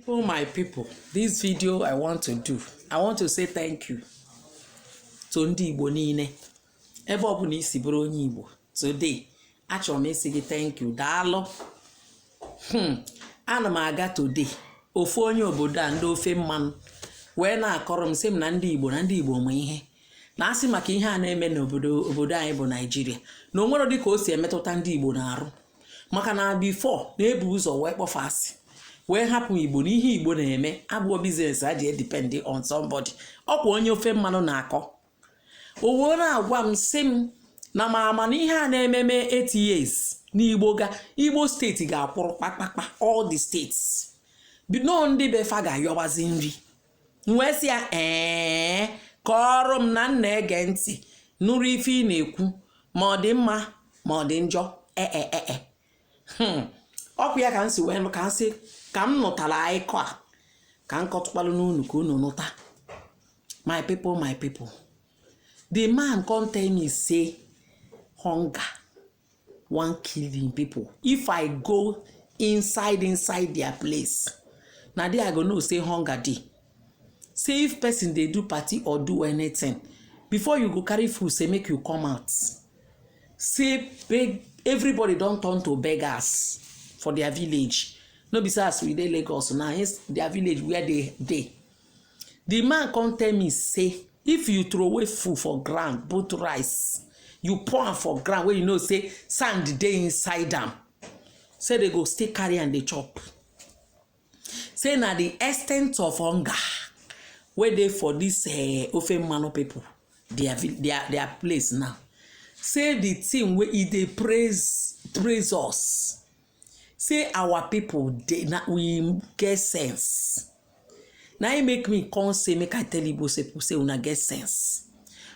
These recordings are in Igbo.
My people, this video I want to say thank you to ndị Igbo niile ebe ọ bụ na isi bụrụ onye Igbo. Today achọrọ m isi gị thank you, daalụ. Ana m aga today ofu onye obodo a ndị ofe mmanụ wee na-akọrọ m sị m na ndị Igbo ma ihe na asị maka ihe a na-eme n'obodo anyị bụ Nigeria na onwero dịka o si emetụta ndị Igbo na-arụ maka na before na-ebu ụzọ wee kpọfasị wee hapụ Igbo n'ihe Igbo na-eme abụọ business adị depend on somebody. Ọkwa onye ofe mmanụ na-akọ o wee na-agwa m sị m na ma na ihe a na-ememe 8 years Igbo steeti ga-akwụrụ kpakpakpa all the states no ndị befa ga-ayọbazi nri wee sị ya kọrọ m na nna ege ntị nụrụ ife ị na-ekwu ma ọ dị mma ma ọ dị njọ ọkụ ya ka m si wee ka m nụtara ịkọ a ka m kọtụkpalụ n'unu ka unu nụta. My people, the man come tell me say hunger wan killing people. If I go inside their place na there I go know say hunger dey. Say if person dey do party or do anything before you go carry food say make you come out, say everybody don turn to beggars for their village. No be say as we dey Lagos now, it's their village where they dey. The man come tell me say if you throw away food for ground, both rice you pour am for ground where you know say sand dey inside am, say they go still carry and dey chop. Say na the extent of hunger wey dey for this ofe mmanụ people their place now. Say the thing wey e dey praise us. Say our people we get sense. Now it make me come say make I tell Igbo say una get sense.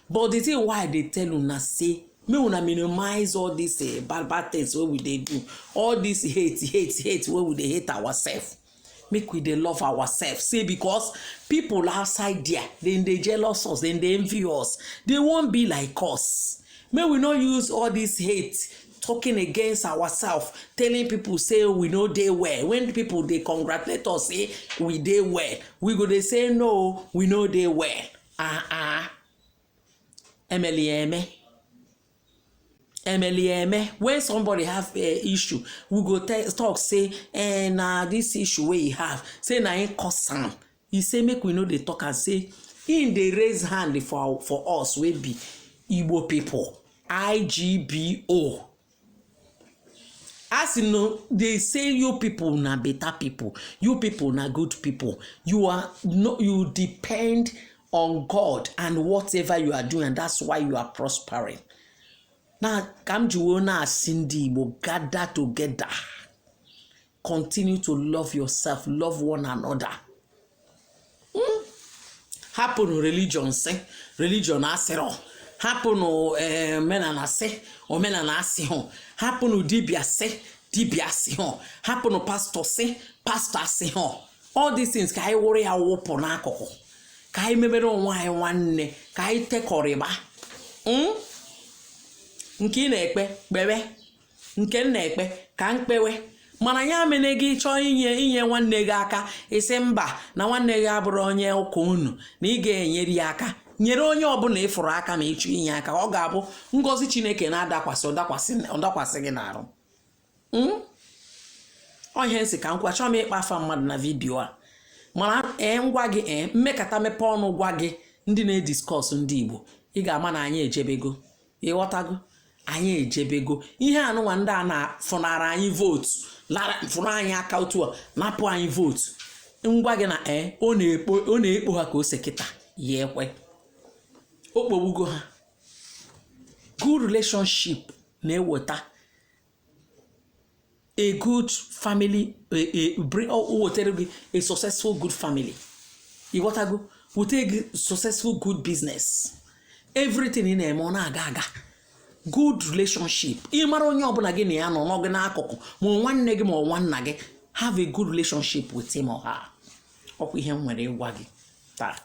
But the thing why they tell una say me una minimize all this bad things wey we dey do, all this hate wey we dey hate ourselves. Make we dey love ourselves. Say because people outside there they jealous us, they envy us, they won't be like us. May we not use all this hate talking against ourselves, telling people say we know they well. When people they congratulate us say we dey well, we go they say no, we know they well. Emily, when somebody have a issue, we go talk say, nah, this issue where you have, say na ain't cause am. He say make we know they talk and say, in they raise hand for us we be Igbo people, IGBO. As you know, they say you people na better people, you people na good people. You depend on God and whatever you are doing, and that's why you are prospering. Now, come to na Cindy Igbo, gather together. Continue to love yourself, love one another. Happen religion say, religion asero. Happen menana say, or menana say hon. Happen dibia say, dibia say hon. Happen pastor say, pastor say hon. All these things kai worry a wopo na akoko. Kai mebero nwanne, kai tekoriba. Nke na-ekpe kpewe, nke na-ekpe ka mkpewe. Mana ya mene gị chọọ inye nwanne gị aka isi mba na nwanne gị abụrụ onye ụka unu na ị ga-enyere ya aka. Nyere onye ọbụla ịfụrụ aka ma ịchụ inye aka, ọ ga-abụ ngọzi Chineke na-adakwasị gị n'arụ. Onye nsị ka nkwa chọọ m ịkpa afa mmadụ na vidiyo a. Mana ngwa gị mmekata mepe ọnụ gwa gị ndị na-ediskọs ndị Igbo, ị ga-ama na anyị ejebego. Ịghọtago? Anyị ejebego. Ihe anụnwa ndị a na-fụnara anyị votu, fụrụ anyị aka otu a napụ anyị votu. Ngwa gị na ọ na-ekpo ha ka o sekịta ya ekwe. Okpogbugo ha. Good relationship na-eweta a good family, a successful good family. Ịghọtago? Wete successful good business. Everything in na-eme ọ na-aga. Good relationship. Ị mara onye ọbụla gị na ya nọ n'oge n'akụkụ ma nwanne gị ma nwanna gị, have a good relationship with him or her. Ọkwa ihe m nwere ịgwa gị taa.